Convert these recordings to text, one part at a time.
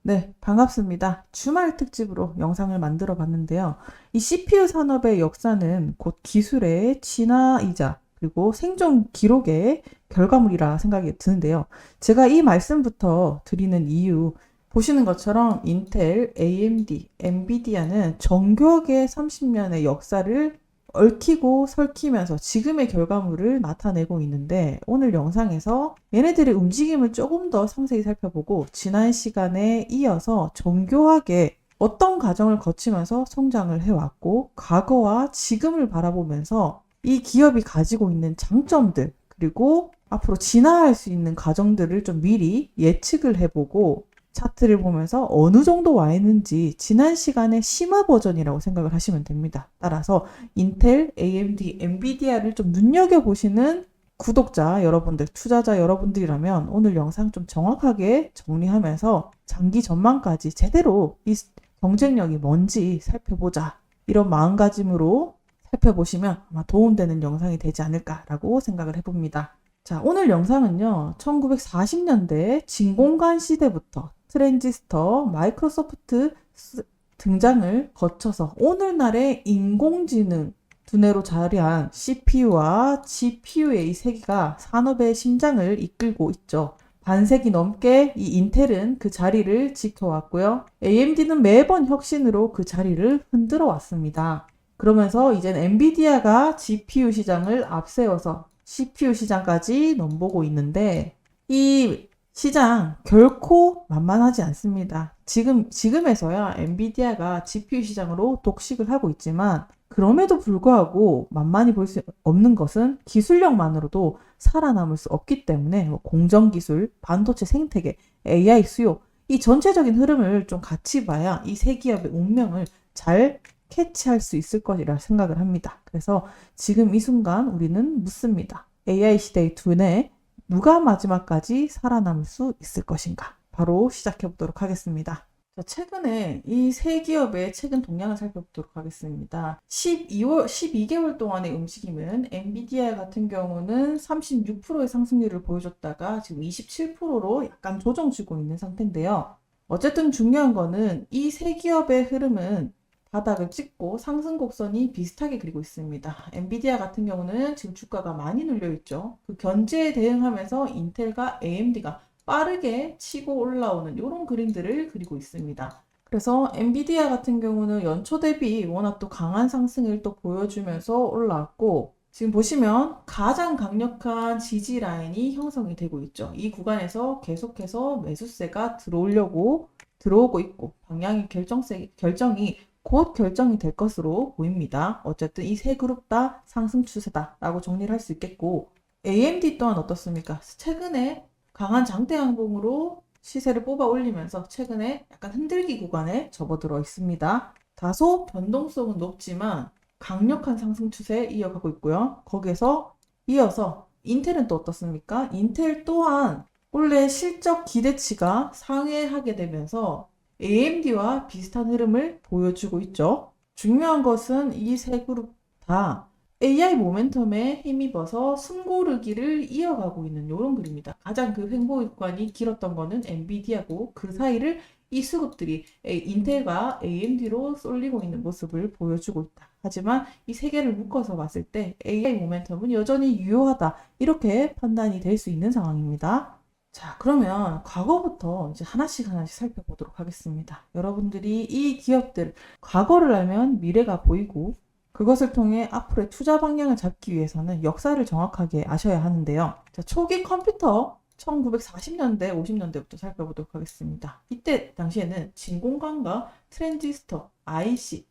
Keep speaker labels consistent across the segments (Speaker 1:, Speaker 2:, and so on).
Speaker 1: 네, 반갑습니다. 주말 특집으로 영상을 만들어 봤는데요. 이 CPU 산업의 역사는 곧 기술의 진화이자 그리고 생존 기록의 결과물이라 생각이 드는데요. 제가 이 말씀부터 드리는 이유, 보시는 것처럼 인텔, AMD, 엔비디아는 정교하게 30년의 역사를 얽히고 설키면서 지금의 결과물을 나타내고 있는데, 오늘 영상에서 얘네들의 움직임을 조금 더 상세히 살펴보고 지난 시간에 이어서 정교하게 어떤 과정을 거치면서 성장을 해왔고 과거와 지금을 바라보면서 이 기업이 가지고 있는 장점들, 그리고 앞으로 진화할 수 있는 과정들을 좀 미리 예측을 해보고 차트를 보면서 어느 정도 와 있는지 지난 시간의 심화 버전이라고 생각을 하시면 됩니다. 따라서 인텔, AMD, 엔비디아를 좀 눈여겨보시는 구독자 여러분들, 투자자 여러분들이라면 오늘 영상 좀 정확하게 정리하면서 장기 전망까지 제대로 이 경쟁력이 뭔지 살펴보자, 이런 마음가짐으로 살펴보시면 아마 도움되는 영상이 되지 않을까라고 생각을 해봅니다. 자, 오늘 영상은요, 1940년대 진공관 시대부터 트랜지스터, 마이크로소프트 등장을 거쳐서 오늘날의 인공지능 두뇌로 자리한 CPU와 GPU의 이 세계가 산업의 심장을 이끌고 있죠. 반세기 넘게 이 인텔은 그 자리를 지켜왔고요. AMD는 매번 혁신으로 그 자리를 흔들어 왔습니다. 그러면서 이젠 엔비디아가 GPU 시장을 앞세워서 CPU 시장까지 넘보고 있는데, 이 시장 결코 만만하지 않습니다. 지금에서야 엔비디아가 GPU 시장으로 독식을 하고 있지만, 그럼에도 불구하고 만만히 볼 수 없는 것은 기술력만으로도 살아남을 수 없기 때문에 공정기술, 반도체 생태계, AI 수요, 이 전체적인 흐름을 좀 같이 봐야 이 세 기업의 운명을 잘 캐치할 수 있을 것이라 생각을 합니다. 그래서 지금 이 순간 우리는 묻습니다. AI 시대의 두뇌, 누가 마지막까지 살아남을 수 있을 것인가? 바로 시작해 보도록 하겠습니다. 자, 최근에 이 세 기업의 최근 동향을 살펴보도록 하겠습니다. 12개월 동안의 움직임은 엔비디아 같은 경우는 36%의 상승률을 보여줬다가 지금 27%로 약간 조정주고 있는 상태인데요. 어쨌든 중요한 거는 이 세 기업의 흐름은 바닥을 찍고 상승 곡선이 비슷하게 그리고 있습니다. 엔비디아 같은 경우는 지금 주가가 많이 눌려 있죠. 그 견제에 대응하면서 인텔과 AMD가 빠르게 치고 올라오는 이런 그림들을 그리고 있습니다. 그래서 엔비디아 같은 경우는 연초 대비 워낙 또 강한 상승을 또 보여주면서 올라왔고, 지금 보시면 가장 강력한 지지 라인이 형성이 되고 있죠. 이 구간에서 계속해서 매수세가 들어오고 있고, 방향이 결정이 곧 결정이 될 것으로 보입니다. 어쨌든 이 세 그룹 다 상승 추세다라고 정리를 할 수 있겠고, AMD 또한 어떻습니까? 최근에 강한 장대 항봉으로 시세를 뽑아 올리면서 최근에 약간 흔들기 구간에 접어들어 있습니다. 다소 변동성은 높지만 강력한 상승 추세 이어가고 있고요. 거기에서 이어서 인텔은 또 어떻습니까? 인텔 또한 원래 실적 기대치가 상회하게 되면서 AMD와 비슷한 흐름을 보여주고 있죠. 중요한 것은 이 세 그룹 다 AI 모멘텀에 힘입어서 숨고르기를 이어가고 있는 이런 그림입니다. 가장 그 횡보기간이 길었던 거는 엔비디아고, 그 사이를 이 수급들이 인텔과 AMD로 쏠리고 있는 모습을 보여주고 있다. 하지만 이 세 개를 묶어서 봤을 때 AI 모멘텀은 여전히 유효하다, 이렇게 판단이 될 수 있는 상황입니다. 자, 그러면 과거부터 이제 하나씩 살펴보도록 하겠습니다. 여러분들이 이 기업들, 과거를 알면 미래가 보이고, 그것을 통해 앞으로의 투자 방향을 잡기 위해서는 역사를 정확하게 아셔야 하는데요. 자, 초기 컴퓨터 1940년대, 50년대부터 살펴보도록 하겠습니다. 이때 당시에는 진공관과 트랜지스터, IC,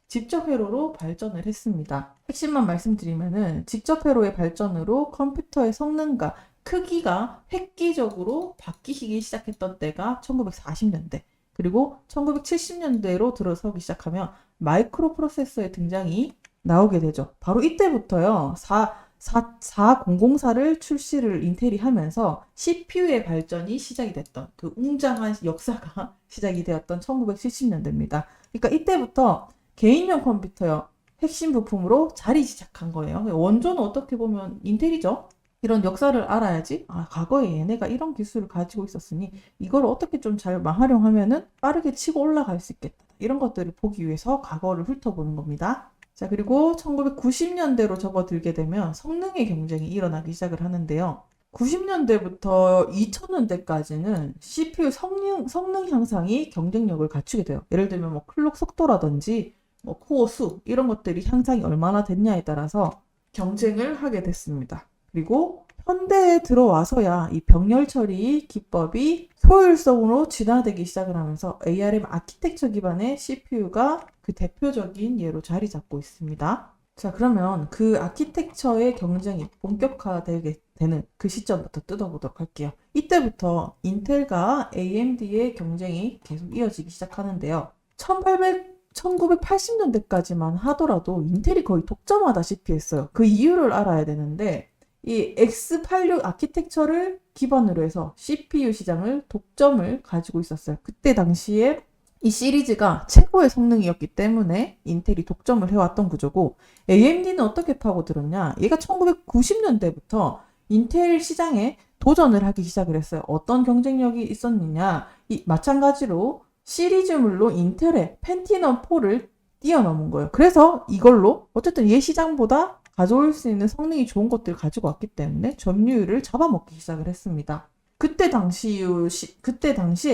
Speaker 1: 직접 회로로 발전을 했습니다. 핵심만 말씀드리면은 직접 회로의 발전으로 컴퓨터의 성능과 크기가 획기적으로 바뀌기 시작했던 때가 1940년대. 그리고 1970년대로 들어서기 시작하면 마이크로 프로세서의 등장이 나오게 되죠. 바로 이때부터요, 4004를 출시를 인텔이 하면서 CPU의 발전이 시작이 됐던 그 웅장한 역사가 시작이 되었던 1970년대입니다. 그러니까 이때부터 개인용 컴퓨터요, 핵심 부품으로 자리 시작한 거예요. 원조는 어떻게 보면 인텔이죠. 이런 역사를 알아야지, 아, 과거에 얘네가 이런 기술을 가지고 있었으니 이걸 어떻게 좀 잘 활용하면은 빠르게 치고 올라갈 수 있겠다. 이런 것들을 보기 위해서 과거를 훑어보는 겁니다. 자, 그리고 1990년대로 접어들게 되면 성능의 경쟁이 일어나기 시작을 하는데요. 90년대부터 2000년대까지는 CPU 성능 향상이 경쟁력을 갖추게 돼요. 예를 들면 뭐 클록 속도라든지 뭐 코어 수 이런 것들이 향상이 얼마나 됐냐에 따라서 경쟁을 하게 됐습니다. 그리고 현대에 들어와서야 이 병렬 처리 기법이 효율성으로 진화되기 시작을 하면서 ARM 아키텍처 기반의 CPU가 그 대표적인 예로 자리 잡고 있습니다. 자, 그러면 그 아키텍처의 경쟁이 본격화되게 되는 그 시점부터 뜯어보도록 할게요. 이때부터 인텔과 AMD의 경쟁이 계속 이어지기 시작하는데요. 1980년대까지만 하더라도 인텔이 거의 독점하다시피 했어요. 그 이유를 알아야 되는데 이 x86 아키텍처를 기반으로 해서 CPU 시장을 독점을 가지고 있었어요. 그때 당시에 이 시리즈가 최고의 성능이었기 때문에 인텔이 독점을 해왔던 구조고, AMD는 어떻게 파고들었냐? 얘가 1990년대부터 인텔 시장에 도전을 하기 시작을 했어요. 어떤 경쟁력이 있었느냐? 마찬가지로 시리즈물로 인텔의 펜티넘 4를 뛰어넘은 거예요. 그래서 이걸로 어쨌든 얘 시장보다 가져올 수 있는 성능이 좋은 것들을 가지고 왔기 때문에 점유율을 잡아먹기 시작을 했습니다. 그때 당시의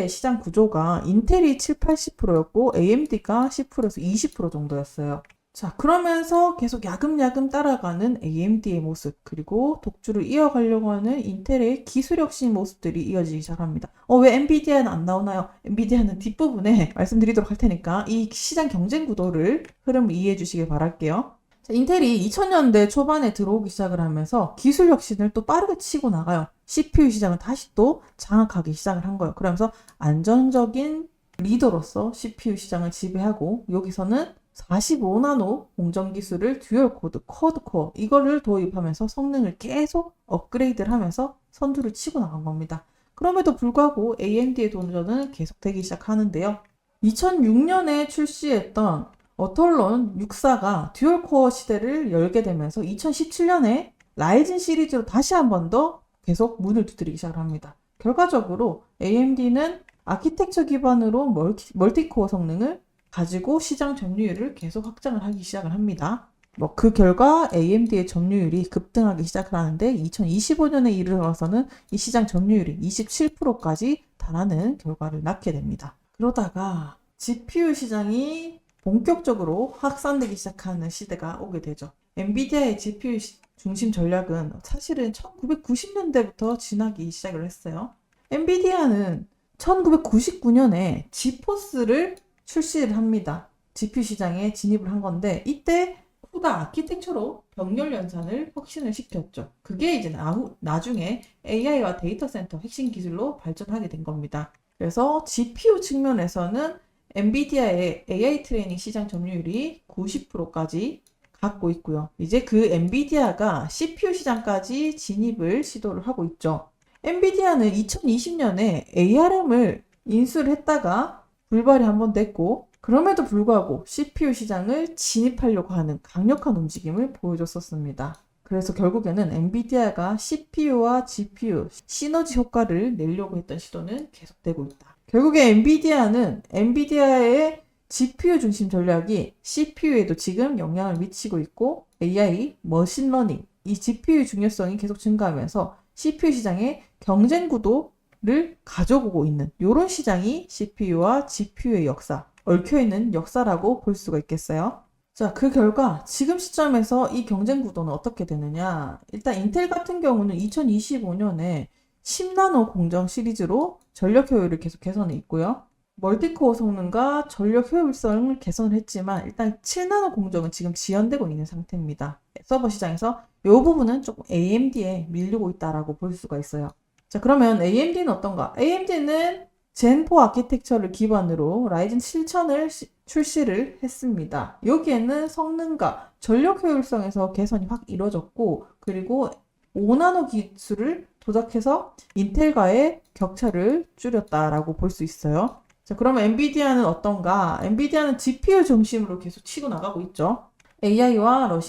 Speaker 1: 시장 구조가 인텔이 7, 80%였고 AMD가 10%에서 20% 정도였어요. 자, 그러면서 계속 야금야금 따라가는 AMD의 모습, 그리고 독주를 이어가려고 하는 인텔의 기술혁신 모습들이 이어지기 시작합니다. 왜 엔비디아는 안 나오나요? 엔비디아는 뒷부분에 말씀드리도록 할 테니까 이 시장 경쟁 구도를 흐름을 이해해 주시길 바랄게요. 자, 인텔이 2000년대 초반에 들어오기 시작을 하면서 기술 혁신을 또 빠르게 치고 나가요. CPU 시장을 다시 또 장악하기 시작을 한 거예요. 그러면서 안정적인 리더로서 CPU 시장을 지배하고, 여기서는 45나노 공정 기술을 듀얼 코드, 쿼드 코어 이거를 도입하면서 성능을 계속 업그레이드를 하면서 선두를 치고 나간 겁니다. 그럼에도 불구하고 AMD의 도전은 계속되기 시작하는데요. 2006년에 출시했던 어털론 64가 듀얼 코어 시대를 열게 되면서 2017년에 라이즌 시리즈로 다시 한 번 더 계속 문을 두드리기 시작을 합니다. 결과적으로 AMD는 아키텍처 기반으로 멀티코어 성능을 가지고 시장 점유율을 계속 확장을 하기 시작을 합니다. 그 결과 AMD의 점유율이 급등하기 시작을 하는데 2025년에 이르러서는 이 시장 점유율이 27%까지 달하는 결과를 낳게 됩니다. 그러다가 GPU 시장이 본격적으로 확산되기 시작하는 시대가 오게 되죠. 엔비디아의 GPU 중심 전략은 사실은 1990년대부터 지나기 시작을 했어요. 엔비디아는 1999년에 지포스를 출시를 합니다. GPU 시장에 진입을 한 건데, 이때 후다 아키텍처로 병렬 연산을 혁신을 시켰죠. 그게 이제 나중에 AI와 데이터 센터 핵심 기술로 발전하게 된 겁니다. 그래서 GPU 측면에서는 엔비디아의 AI 트레이닝 시장 점유율이 90%까지 갖고 있고요. 이제 그 엔비디아가 CPU 시장까지 진입을 시도를 하고 있죠. 엔비디아는 2020년에 ARM을 인수를 했다가 불발이 한번 됐고, 그럼에도 불구하고 CPU 시장을 진입하려고 하는 강력한 움직임을 보여줬었습니다. 그래서 결국에는 엔비디아가 CPU와 GPU 시너지 효과를 내려고 했던 시도는 계속되고 있다. 결국에 엔비디아는 엔비디아의 GPU 중심 전략이 CPU에도 지금 영향을 미치고 있고, AI, 머신러닝, 이 GPU 중요성이 계속 증가하면서 CPU 시장의 경쟁 구도를 가져오고 있는 이런 시장이 CPU와 GPU의 역사, 얽혀있는 역사라고 볼 수가 있겠어요. 자, 그 결과 지금 시점에서 이 경쟁 구도는 어떻게 되느냐. 일단 인텔 같은 경우는 2025년에 10나노 공정 시리즈로 전력 효율을 계속 개선해 있고요. 멀티코어 성능과 전력 효율성을 개선을 했지만 일단 7나노 공정은 지금 지연되고 있는 상태입니다. 서버 시장에서 이 부분은 조금 AMD에 밀리고 있다라고 볼 수가 있어요. 자, 그러면 AMD는 어떤가? AMD는 젠4 아키텍처를 기반으로 라이즌 7000을 출시를 했습니다. 여기에는 성능과 전력 효율성에서 개선이 확 이루어졌고, 그리고 5나노 기술을 도작해서 인텔과의 격차를 줄였다라고 볼 수 있어요. 자, 그러면 엔비디아는 어떤가? 엔비디아는 GPU 중심으로 계속 치고 나가고 있죠. AI와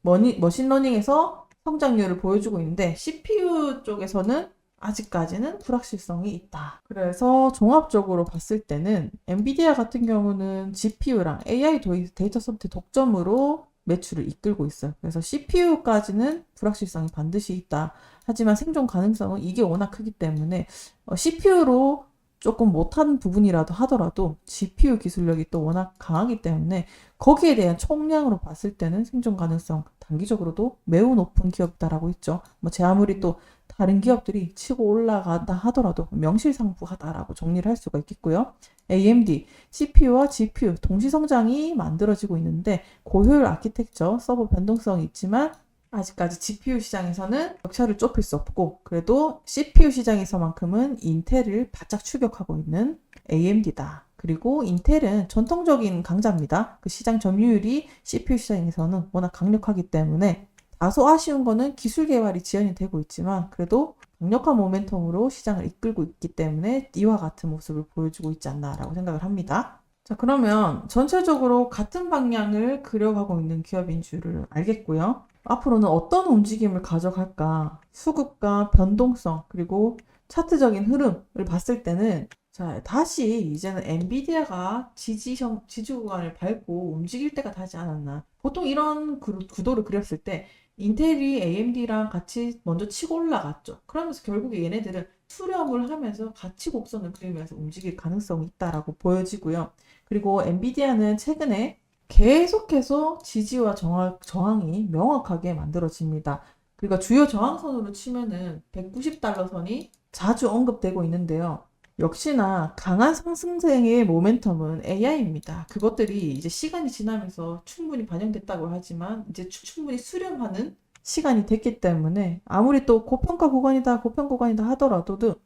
Speaker 1: 머신러닝에서 성장률을 보여주고 있는데 CPU 쪽에서는 아직까지는 불확실성이 있다. 그래서 종합적으로 봤을 때는 엔비디아 같은 경우는 GPU랑 AI 데이터 센터 독점으로 매출을 이끌고 있어요. 그래서 CPU까지는 불확실성이 반드시 있다. 하지만 생존 가능성은 이게 워낙 크기 때문에 CPU로 조금 못한 부분이라도 하더라도 GPU 기술력이 또 워낙 강하기 때문에 거기에 대한 총량으로 봤을 때는 생존 가능성 단기적으로도 매우 높은 기업이다라고 했죠. 제 아무리 또 다른 기업들이 치고 올라간다 하더라도 명실상부하다라고 정리를 할 수가 있겠고요. AMD, CPU와 GPU 동시 성장이 만들어지고 있는데 고효율 아키텍처, 서버 변동성이 있지만 아직까지 GPU 시장에서는 격차를 좁힐 수 없고 그래도 CPU 시장에서만큼은 인텔을 바짝 추격하고 있는 AMD다. 그리고 인텔은 전통적인 강자입니다. 그 시장 점유율이 CPU 시장에서는 워낙 강력하기 때문에 다소 아쉬운 거는 기술 개발이 지연이 되고 있지만 그래도 강력한 모멘텀으로 시장을 이끌고 있기 때문에 이와 같은 모습을 보여주고 있지 않나라고 생각을 합니다. 자, 그러면 전체적으로 같은 방향을 그려가고 있는 기업인 줄을 알겠고요. 앞으로는 어떤 움직임을 가져갈까? 수급과 변동성 그리고 차트적인 흐름을 봤을 때는 자, 다시 이제는 엔비디아가 지지 구간을 밟고 움직일 때가 되지 않았나. 보통 이런 구도를 그렸을 때 인텔이 AMD랑 같이 먼저 치고 올라갔죠. 그러면서 결국에 얘네들은 수렴을 하면서 같이 곡선을 그리면서 움직일 가능성이 있다라고 보여지고요. 그리고 엔비디아는 최근에 계속해서 지지와 저항이 명확하게 만들어집니다. 그러니까 주요 저항선으로 치면은 190달러 선이 자주 언급되고 있는데요. 역시나 강한 상승세의 모멘텀은 AI입니다. 그것들이 이제 시간이 지나면서 충분히 반영됐다고 하지만 이제 충분히 수렴하는 시간이 됐기 때문에 아무리 또 고평가 구간이다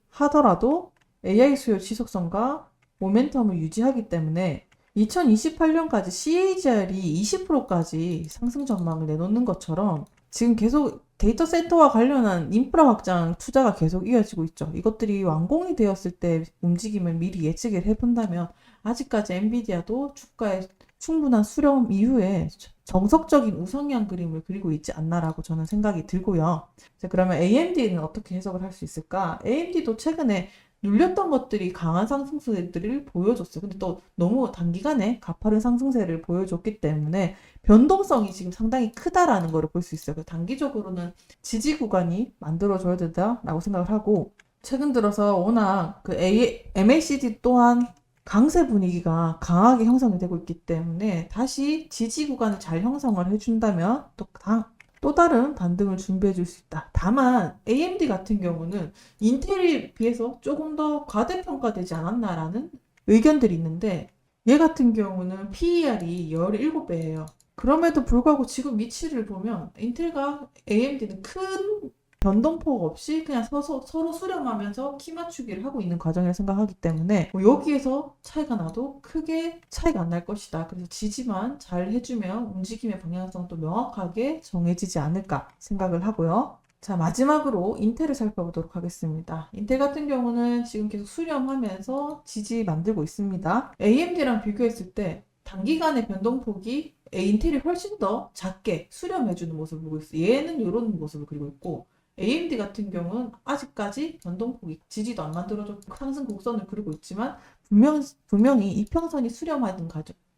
Speaker 1: 하더라도 AI 수요 지속성과 모멘텀을 유지하기 때문에 2028년까지 CAGR이 20%까지 상승 전망을 내놓는 것처럼 지금 계속 데이터 센터와 관련한 인프라 확장 투자가 계속 이어지고 있죠. 이것들이 완공이 되었을 때 움직임을 미리 예측을 해본다면 아직까지 엔비디아도 주가의 충분한 수렴 이후에 정석적인 우상향 그림을 그리고 있지 않나라고 저는 생각이 들고요. 자, 그러면 AMD는 어떻게 해석을 할 수 있을까? AMD도 최근에 눌렸던 것들이 강한 상승세들을 보여줬어요. 근데 또 너무 단기간에 가파른 상승세를 보여줬기 때문에 변동성이 지금 상당히 크다라는 걸 볼 수 있어요. 단기적으로는 지지 구간이 만들어져야 된다라고 생각을 하고 최근 들어서 워낙 그 MACD 또한 강세 분위기가 강하게 형성이 되고 있기 때문에 다시 지지 구간을 잘 형성을 해준다면 또 다른 반등을 준비해 줄 수 있다. 다만 AMD 같은 경우는 인텔에 비해서 조금 더 과대평가되지 않았나라는 의견들이 있는데 얘 같은 경우는 PER이 17배예요. 그럼에도 불구하고 지금 위치를 보면 인텔과 AMD는 큰 변동폭 없이 그냥 서로 수렴하면서 키 맞추기를 하고 있는 과정이라 생각하기 때문에 여기에서 차이가 나도 크게 차이가 안 날 것이다. 그래서 지지만 잘 해주면 움직임의 방향성도 명확하게 정해지지 않을까 생각을 하고요. 자, 마지막으로 인텔을 살펴보도록 하겠습니다. 인텔 같은 경우는 지금 계속 수렴하면서 지지 만들고 있습니다. AMD랑 비교했을 때 단기간의 변동폭이 인텔이 훨씬 더 작게 수렴해주는 모습을 보고 있어요. 얘는 이런 모습을 그리고 있고 AMD 같은 경우는 아직까지 변동폭이 지지도 안 만들어졌고 상승 곡선을 그리고 있지만 분명히 이평선이 수렴하는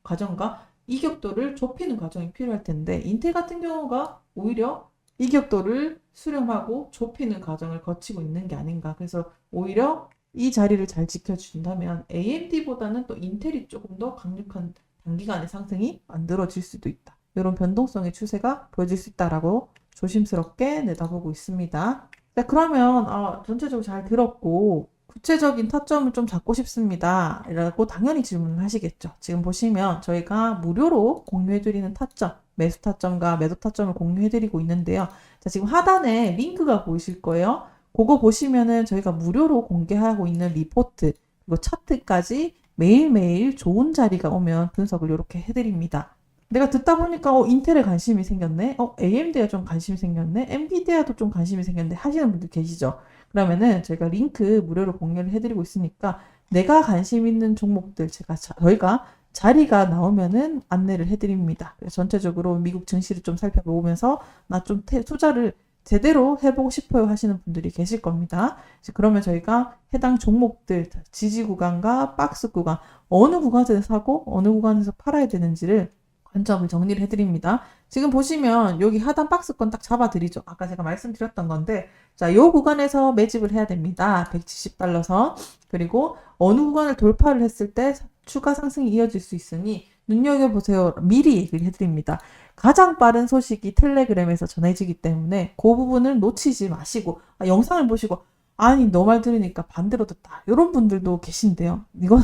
Speaker 1: 과정과 이격도를 좁히는 과정이 필요할 텐데 인텔 같은 경우가 오히려 이격도를 수렴하고 좁히는 과정을 거치고 있는 게 아닌가. 그래서 오히려 이 자리를 잘 지켜준다면 AMD보다는 또 인텔이 조금 더 강력한 단기간의 상승이 만들어질 수도 있다. 이런 변동성의 추세가 보여질 수 있다라고 조심스럽게 내다보고 있습니다. 자, 그러면 전체적으로 잘 들었고 구체적인 타점을 좀 잡고 싶습니다. 라고 당연히 질문을 하시겠죠. 지금 보시면 저희가 무료로 공유해드리는 타점, 매수 타점과 매도 타점을 공유해드리고 있는데요. 자, 지금 하단에 링크가 보이실 거예요. 그거 보시면은 저희가 무료로 공개하고 있는 리포트, 그리고 차트까지 매일매일 좋은 자리가 오면 분석을 이렇게 해드립니다. 내가 듣다 보니까 인텔에 관심이 생겼네, AMD가 좀 관심이 생겼네, 엔비디아도 좀 관심이 생겼네 하시는 분들 계시죠? 그러면은 저희가 링크 무료로 공유를 해드리고 있으니까 내가 관심 있는 종목들 저희가 자리가 나오면은 안내를 해드립니다. 그래서 전체적으로 미국 증시를 좀 살펴보면서 나 좀 투자를 제대로 해보고 싶어요 하시는 분들이 계실 겁니다. 그러면 저희가 해당 종목들, 지지 구간과 박스 구간, 어느 구간에서 사고 어느 구간에서 팔아야 되는지를 관점을 정리를 해드립니다. 지금 보시면 여기 하단 박스권 딱 잡아드리죠. 아까 제가 말씀드렸던 건데, 자, 요 구간에서 매집을 해야 됩니다. 170달러 선. 그리고 어느 구간을 돌파를 했을 때 추가 상승이 이어질 수 있으니 눈여겨보세요. 미리 얘기를 해드립니다. 가장 빠른 소식이 텔레그램에서 전해지기 때문에 그 부분을 놓치지 마시고, 영상을 보시고, 아니, 너 말 들으니까 반대로 듣다. 이런 분들도 계신데요. 이거는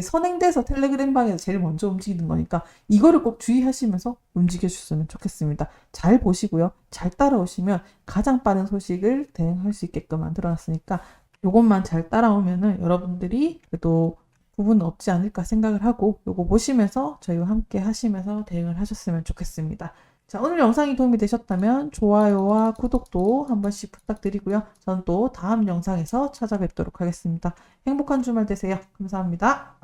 Speaker 1: 선행돼서 텔레그램 방에서 제일 먼저 움직이는 거니까 이거를 꼭 주의하시면서 움직여 주셨으면 좋겠습니다. 잘 보시고요. 잘 따라오시면 가장 빠른 소식을 대응할 수 있게끔 만들어놨으니까 요것만 잘 따라오면은 여러분들이 그래도 부분 없지 않을까 생각을 하고 요거 보시면서 저희와 함께 하시면서 대응을 하셨으면 좋겠습니다. 자, 오늘 영상이 도움이 되셨다면 좋아요와 구독도 한 번씩 부탁드리고요. 저는 또 다음 영상에서 찾아뵙도록 하겠습니다. 행복한 주말 되세요. 감사합니다.